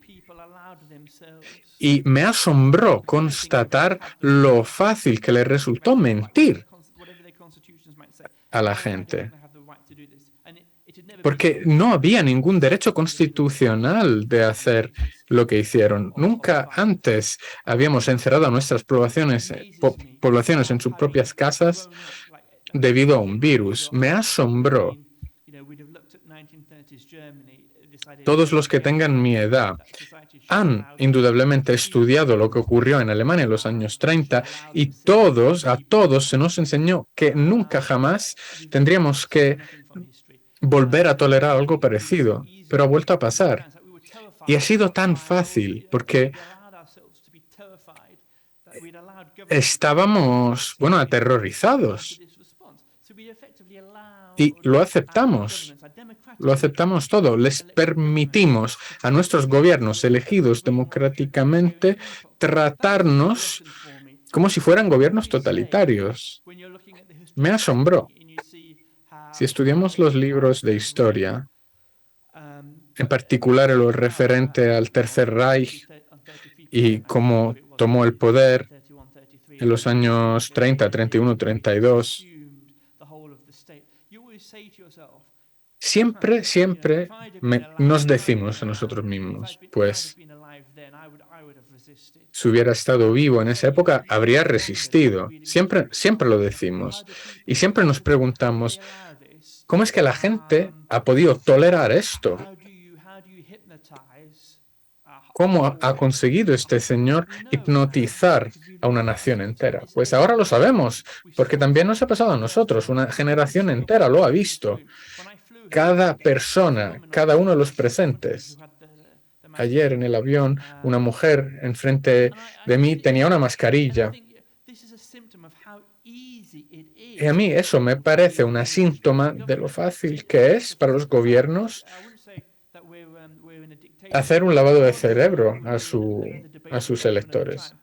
y me asombró constatar lo fácil que le resultó mentir a la gente, porque no había ningún derecho constitucional de hacer lo que hicieron. Nunca antes habíamos encerrado a nuestras poblaciones en sus propias casas debido a un virus. Me asombró. Todos los que tengan mi edad han indudablemente estudiado lo que ocurrió en Alemania en los años 30 y a todos se nos enseñó que nunca jamás tendríamos que volver a tolerar algo parecido, pero ha vuelto a pasar. Y ha sido tan fácil porque estábamos, aterrorizados y lo aceptamos todo. Les permitimos a nuestros gobiernos elegidos democráticamente tratarnos como si fueran gobiernos totalitarios. Me asombró. Si estudiamos los libros de historia, en particular lo referente al Tercer Reich y cómo tomó el poder en los años 30, 31, 32, siempre nos decimos a nosotros mismos, pues, si hubiera estado vivo en esa época, habría resistido. Siempre lo decimos. Y siempre nos preguntamos, ¿cómo es que la gente ha podido tolerar esto? ¿Cómo ha conseguido este señor hipnotizar a una nación entera? Pues ahora lo sabemos, porque también nos ha pasado a nosotros. Una generación entera lo ha visto. Cada persona, cada uno de los presentes. Ayer en el avión, una mujer enfrente de mí tenía una mascarilla. Y a mí eso me parece un síntoma de lo fácil que es para los gobiernos hacer un lavado de cerebro a sus electores.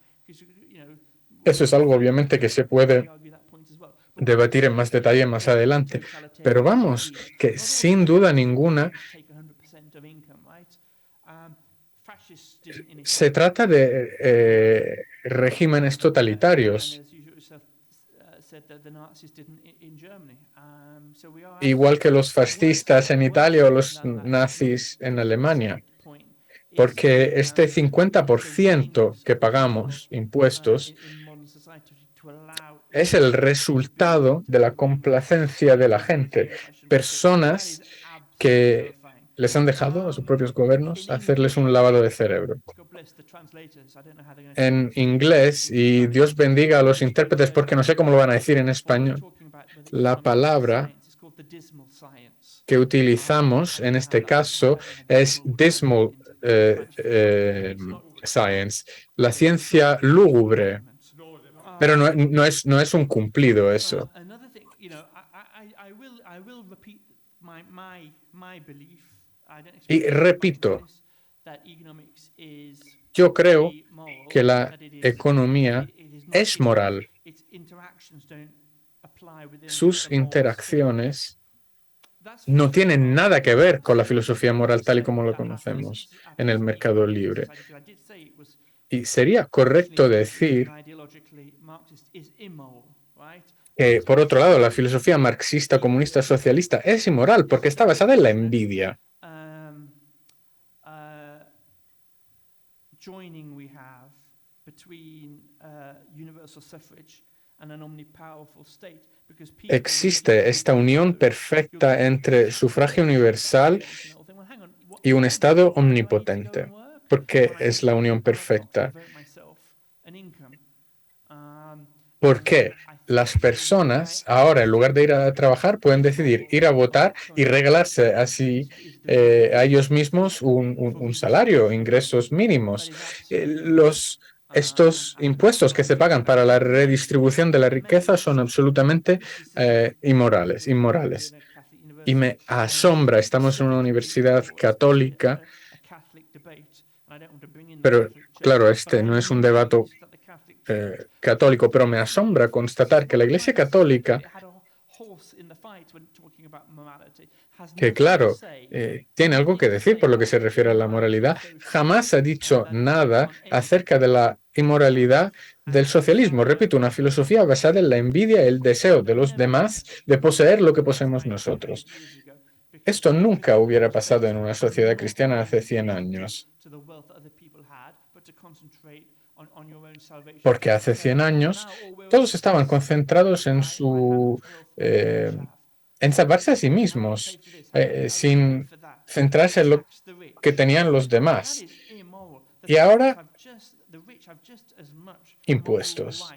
Eso es algo obviamente que se puede debatir en más detalle más adelante. Pero vamos, que sin duda ninguna se trata de regímenes totalitarios. Igual que los fascistas en Italia o los nazis en Alemania. Porque este 50% que pagamos impuestos es el resultado de la complacencia de la gente. Personas que les han dejado a sus propios gobiernos hacerles un lavado de cerebro. En inglés, y Dios bendiga a los intérpretes porque no sé cómo lo van a decir en español, la palabra que utilizamos en este caso es dismal science, la ciencia lúgubre. Pero no es un cumplido eso. Y repito, yo creo que la economía es moral. Sus interacciones no tienen nada que ver con la filosofía moral tal y como lo conocemos en el mercado libre. Y sería correcto decir que, por otro lado, la filosofía marxista, comunista, socialista es inmoral porque está basada en la envidia. Existe esta unión perfecta entre sufragio universal y un Estado omnipotente. ¿Por qué es la unión perfecta? Porque las personas ahora, en lugar de ir a trabajar, pueden decidir ir a votar y regalarse así a ellos mismos un salario, ingresos mínimos. Estos impuestos que se pagan para la redistribución de la riqueza son absolutamente inmorales. Y me asombra, estamos en una universidad católica, pero claro, este no es un debate católico, pero me asombra constatar que la Iglesia Católica que claro, tiene algo que decir por lo que se refiere a la moralidad. Jamás ha dicho nada acerca de la inmoralidad del socialismo. Repito, una filosofía basada en la envidia y el deseo de los demás de poseer lo que poseemos nosotros. Esto nunca hubiera pasado en una sociedad cristiana hace 100 años. Porque hace 100 años todos estaban concentrados en salvarse a sí mismos, sin centrarse en lo que tenían los demás. Y ahora, impuestos.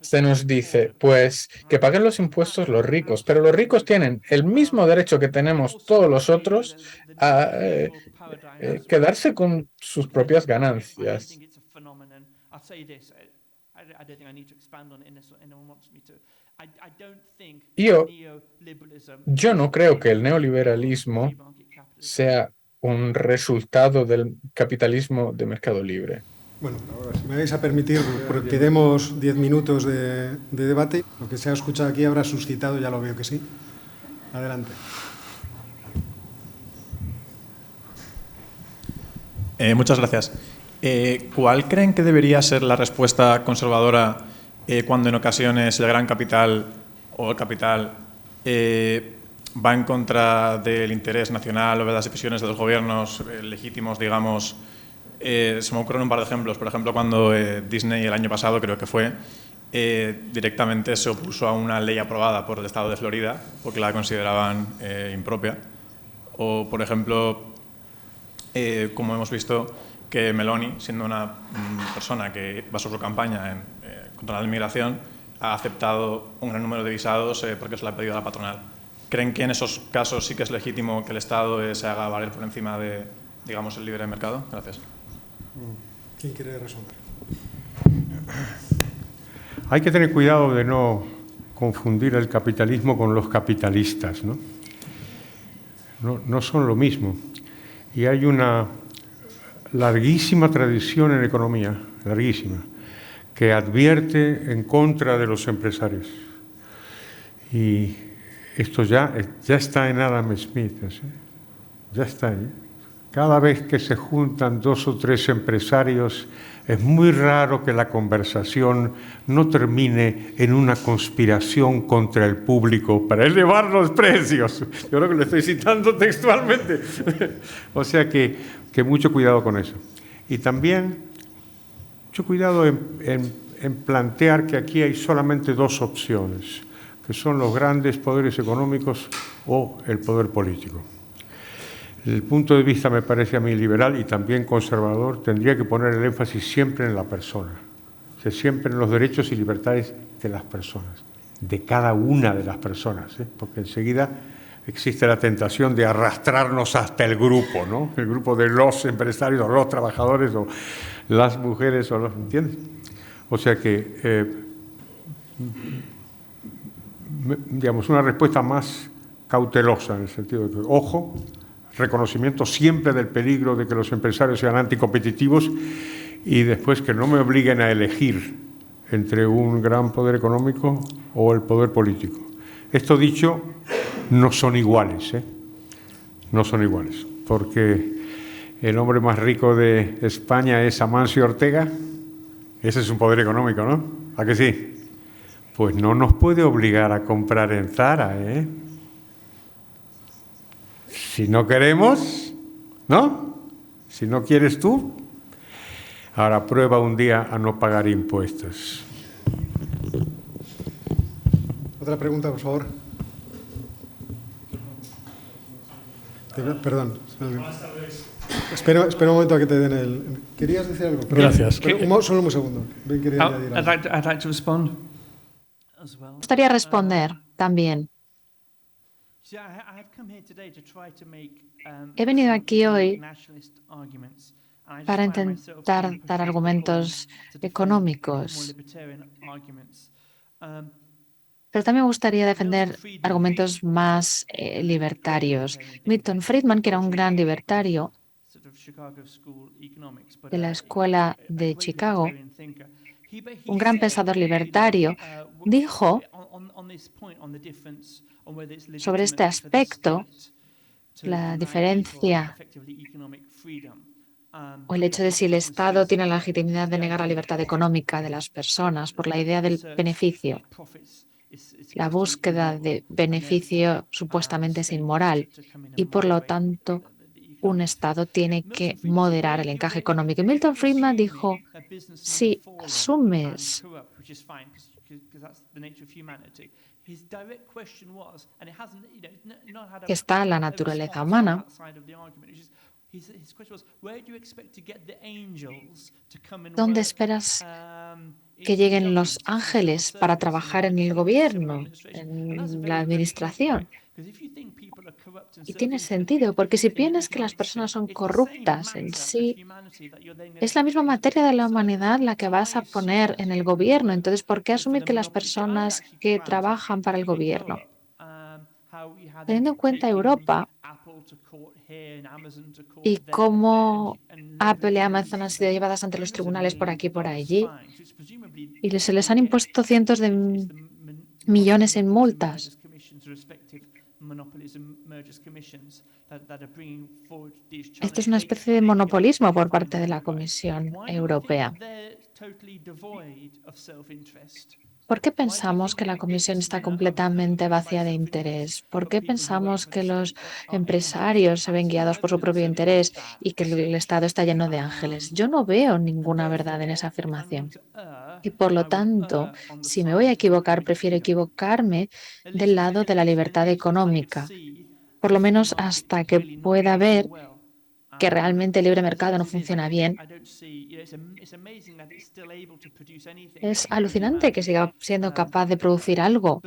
Se nos dice, pues, que paguen los impuestos los ricos, pero los ricos tienen el mismo derecho que tenemos todos los otros a quedarse con sus propias ganancias. Yo no creo que el neoliberalismo sea un resultado del capitalismo de mercado libre. Bueno, ahora, si me vais a permitir, porque demos 10 minutos de debate, lo que se ha escuchado aquí habrá suscitado, ya lo veo que sí. Adelante. Muchas gracias. ¿Cuál creen que debería ser la respuesta conservadora cuando en ocasiones el gran capital o el capital va en contra del interés nacional o de las decisiones de los gobiernos legítimos, digamos? Se me ocurren un par de ejemplos. Por ejemplo, cuando Disney el año pasado, creo que fue, directamente se opuso a una ley aprobada por el estado de Florida porque la consideraban impropia. O, por ejemplo, como hemos visto, que Meloni, siendo una persona que basó su campaña contra la inmigración, ha aceptado un gran número de visados porque se lo ha pedido a la patronal. ¿Creen que en esos casos sí que es legítimo que el Estado se haga valer por encima de, digamos, el libre mercado? Gracias. ¿Quién quiere responder? Hay que tener cuidado de no confundir el capitalismo con los capitalistas, ¿no? No son lo mismo. Y hay una larguísima tradición en economía, larguísima, que advierte en contra de los empresarios. Y esto ya está en Adam Smith, ¿sí? Ya está ahí. Cada vez que se juntan 2 o 3 empresarios, es muy raro que la conversación no termine en una conspiración contra el público para elevar los precios. Yo creo que lo estoy citando textualmente. O sea que mucho cuidado con eso. Y también mucho cuidado en plantear que aquí hay solamente 2 opciones, que son los grandes poderes económicos o el poder político. El punto de vista, me parece a mí liberal y también conservador, tendría que poner el énfasis siempre en la persona, o sea, siempre en los derechos y libertades de las personas, de cada una de las personas, porque enseguida existe la tentación de arrastrarnos hasta el grupo, ¿no? El grupo de los empresarios o los trabajadores o las mujeres, ¿entiendes? O sea que, digamos, una respuesta más cautelosa en el sentido de que, ojo, reconocimiento siempre del peligro de que los empresarios sean anticompetitivos y después que no me obliguen a elegir entre un gran poder económico o el poder político. Esto dicho, no son iguales, no son iguales, porque el hombre más rico de España es Amancio Ortega, ese es un poder económico, ¿no? ¿A que sí? Pues no nos puede obligar a comprar en Zara, Si no queremos, ¿no? Si no quieres tú, ahora prueba un día a no pagar impuestos. Otra pregunta, por favor. Perdón. Buenas tardes. Espera un momento a que te den el... ¿Querías decir algo? Perdón. Gracias. Solo un segundo. I'd like to respond as well. Me gustaría responder también. He venido aquí hoy para intentar dar argumentos económicos, pero también me gustaría defender argumentos más libertarios. Milton Friedman, que era un gran libertario de la Escuela de Chicago, un gran pensador libertario, dijo sobre este aspecto, la diferencia o el hecho de si el Estado tiene la legitimidad de negar la libertad económica de las personas por la idea del beneficio. La búsqueda de beneficio supuestamente es inmoral y, por lo tanto, un Estado tiene que moderar el encaje económico. Y Milton Friedman dijo, si asumes que está en la naturaleza humana, ¿dónde esperas que lleguen los ángeles para trabajar en el gobierno, en la administración? Y tiene sentido, porque si piensas que las personas son corruptas en sí, es la misma materia de la humanidad la que vas a poner en el gobierno. Entonces, ¿por qué asumir que las personas que trabajan para el gobierno, teniendo en cuenta Europa y cómo Apple y Amazon han sido llevadas ante los tribunales por aquí y por allí, y se les han impuesto cientos de millones en multas? Esto es una especie de monopolismo por parte de la Comisión Europea. ¿Por qué pensamos que la Comisión está completamente vacía de interés? ¿Por qué pensamos que los empresarios se ven guiados por su propio interés y que el Estado está lleno de ángeles? Yo no veo ninguna verdad en esa afirmación. Y por lo tanto, si me voy a equivocar, prefiero equivocarme del lado de la libertad económica, por lo menos hasta que pueda ver que realmente el libre mercado no funciona bien. Es alucinante que siga siendo capaz de producir algo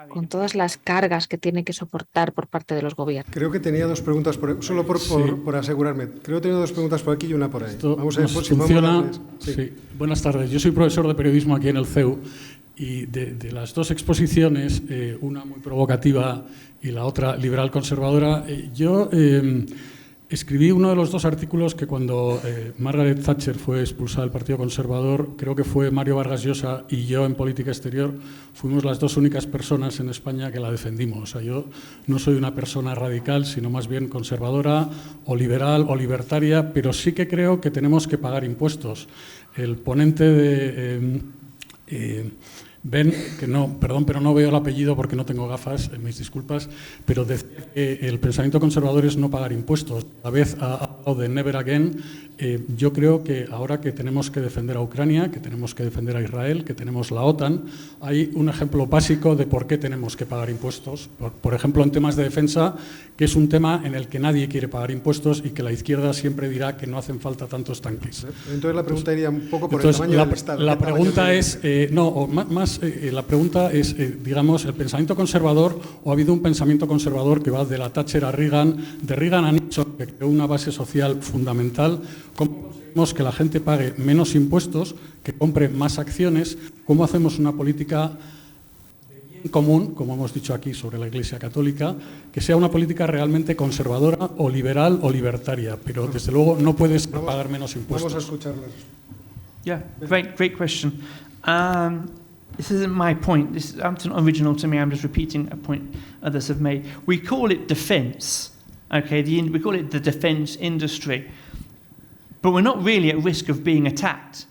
con todas las cargas que tiene que soportar por parte de los gobiernos. Creo que tenía dos preguntas, solo por asegurarme. Creo que tenía dos preguntas por aquí y una por ahí. Vamos a ver si funciona. Sí. Buenas tardes. Yo soy profesor de periodismo aquí en el CEU y de las dos exposiciones, una muy provocativa y la otra liberal conservadora, yo escribí uno de los dos artículos que cuando Margaret Thatcher fue expulsada del Partido Conservador, creo que fue Mario Vargas Llosa y yo en Política Exterior, fuimos las dos únicas personas en España que la defendimos. O sea, yo no soy una persona radical, sino más bien conservadora o liberal o libertaria, pero sí que creo que tenemos que pagar impuestos. El ponente de... Ben, que no, perdón, pero no veo el apellido porque no tengo gafas, mis disculpas, pero decía que el pensamiento conservador es no pagar impuestos. A la vez ha hablado de never again. Yo creo que ahora que tenemos que defender a Ucrania, que tenemos que defender a Israel, que tenemos la OTAN, hay un ejemplo básico de por qué tenemos que pagar impuestos. Por ejemplo, en temas de defensa, que es un tema en el que nadie quiere pagar impuestos y que la izquierda siempre dirá que no hacen falta tantos tanques. Entonces la pregunta iría un poco por el tamaño del Estado. La pregunta es, la pregunta es, digamos, el pensamiento conservador, o ha habido un pensamiento conservador que va de la Thatcher a Reagan, de Reagan a Nixon, que creó una base social fundamental. ¿Cómo conseguimos que la gente pague menos impuestos, que compre más acciones? ¿Cómo hacemos una política de bien común, como hemos dicho aquí sobre la Iglesia Católica, que sea una política realmente conservadora o liberal o libertaria? Pero desde luego no puedes pagar menos impuestos. Vamos a escucharlas. Yeah, great question. This isn't my point. This is not original to me. I'm just repeating a point others have made. We call it defence, okay? We call it the defence industry, but we're not really at risk of being attacked.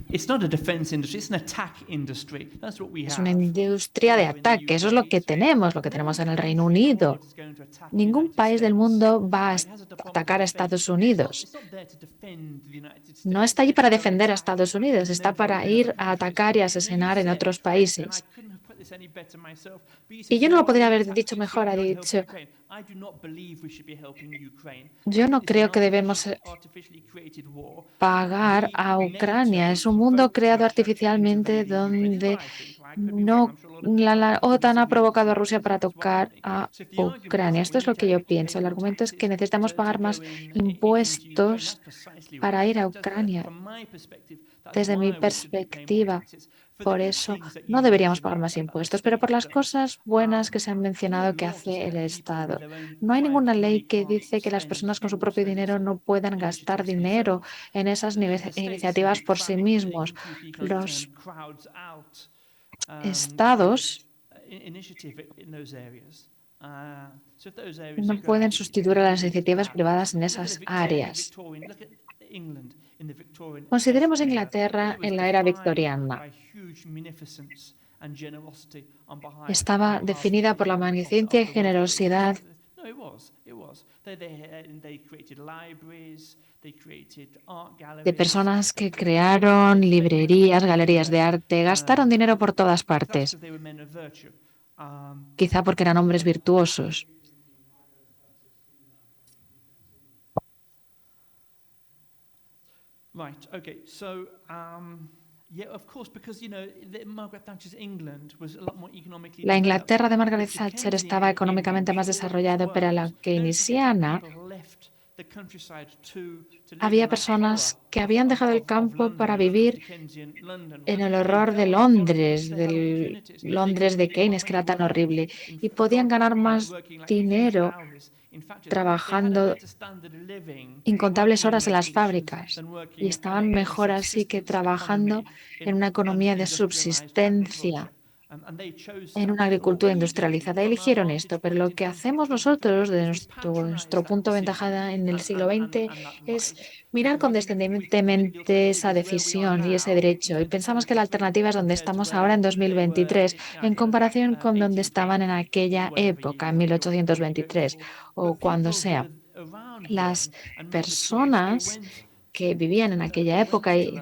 It's not a defence industry, it's an attack industry. That's what we have. Es una industria de ataque, eso es lo que tenemos en el Reino Unido. Ningún país del mundo va a atacar a Estados Unidos. No está allí para defender a Estados Unidos, está para ir a atacar y asesinar en otros países. Y yo no lo podría haber dicho mejor, ha dicho, yo no creo que debemos pagar a Ucrania. Es un mundo creado artificialmente donde No, la OTAN ha provocado a Rusia para tocar a Ucrania. Esto es lo que yo pienso. El argumento es que necesitamos pagar más impuestos para ir a Ucrania. Desde mi perspectiva, por eso no deberíamos pagar más impuestos, pero por las cosas buenas que se han mencionado que hace el Estado. No hay ninguna ley que dice que las personas con su propio dinero no puedan gastar dinero en esas iniciativas por sí mismos. Los estados no pueden sustituir a las iniciativas privadas en esas áreas. Consideremos Inglaterra en la era victoriana. Estaba definida por la magnificencia y generosidad de personas que crearon librerías, galerías de arte, gastaron dinero por todas partes, quizá porque eran hombres virtuosos. La Inglaterra de Margaret Thatcher estaba económicamente más desarrollada, pero la keynesiana había personas que habían dejado el campo para vivir en el horror de Londres, del Londres de Keynes, que era tan horrible, y podían ganar más dinero trabajando incontables horas en las fábricas y estaban mejor así que trabajando en una economía de subsistencia, en una agricultura industrializada. Eligieron esto, pero lo que hacemos nosotros, de nuestro punto de ventaja en el siglo XX, es mirar condescendientemente esa decisión y ese derecho. Y pensamos que la alternativa es donde estamos ahora en 2023, en comparación con donde estaban en aquella época, en 1823, o cuando sea. Las personas que vivían en aquella época y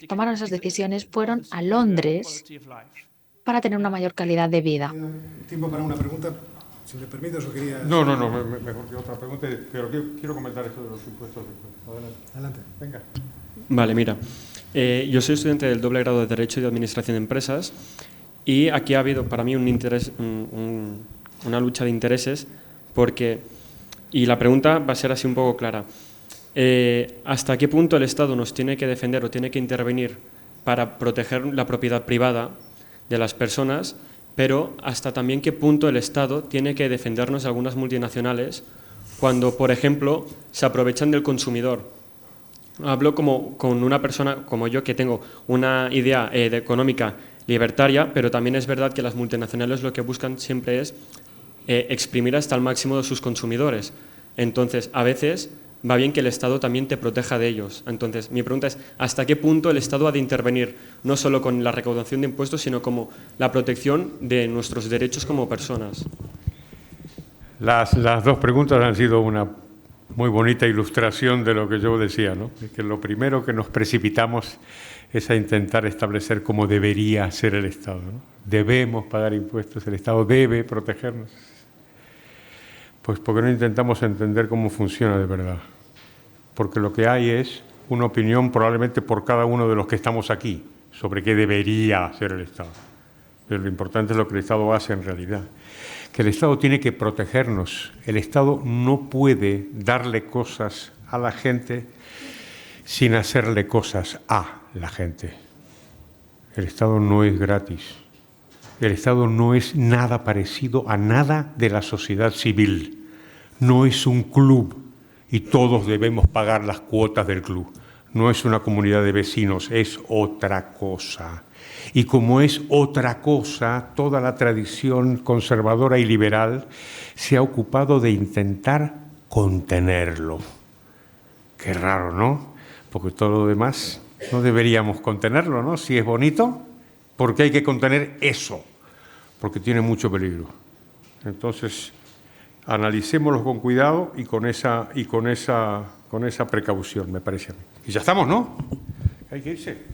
tomaron esas decisiones fueron a Londres para tener una mayor calidad de vida. Tiempo para una pregunta, si me permites, o quería... No, mejor que otra pregunta, pero quiero comentar esto de los impuestos. Adelante. Venga. Vale, mira, yo soy estudiante del doble grado de Derecho y de Administración de Empresas y aquí ha habido para mí un interés, una lucha de intereses y la pregunta va a ser así un poco clara. ¿Hasta qué punto el Estado nos tiene que defender o tiene que intervenir para proteger la propiedad privada de las personas, pero hasta también qué punto el Estado tiene que defendernos de algunas multinacionales cuando, por ejemplo, se aprovechan del consumidor? Hablo con una persona como yo que tengo una idea económica libertaria, pero también es verdad que las multinacionales lo que buscan siempre es exprimir hasta el máximo de sus consumidores. Entonces, a veces va bien que el Estado también te proteja de ellos. Entonces, mi pregunta es, ¿hasta qué punto el Estado ha de intervenir, no solo con la recaudación de impuestos, sino como la protección de nuestros derechos como personas? Las dos preguntas han sido una muy bonita ilustración de lo que yo decía, ¿no? Es que lo primero que nos precipitamos es a intentar establecer cómo debería ser el Estado, ¿no? Debemos pagar impuestos, el Estado debe protegernos. Pues porque no intentamos entender cómo funciona de verdad. Porque lo que hay es una opinión probablemente por cada uno de los que estamos aquí sobre qué debería hacer el Estado. Pero lo importante es lo que el Estado hace en realidad. Que el Estado tiene que protegernos. El Estado no puede darle cosas a la gente sin hacerle cosas a la gente. El Estado no es gratis. El Estado no es nada parecido a nada de la sociedad civil. No es un club y todos debemos pagar las cuotas del club. No es una comunidad de vecinos, es otra cosa. Y como es otra cosa, toda la tradición conservadora y liberal se ha ocupado de intentar contenerlo. Qué raro, ¿no? Porque todo lo demás no deberíamos contenerlo, ¿no? Si es bonito, ¿por qué hay que contener eso? Porque tiene mucho peligro. Entonces, analicémoslo con cuidado y con esa precaución, me parece a mí. Y ya estamos, ¿no? Hay que irse.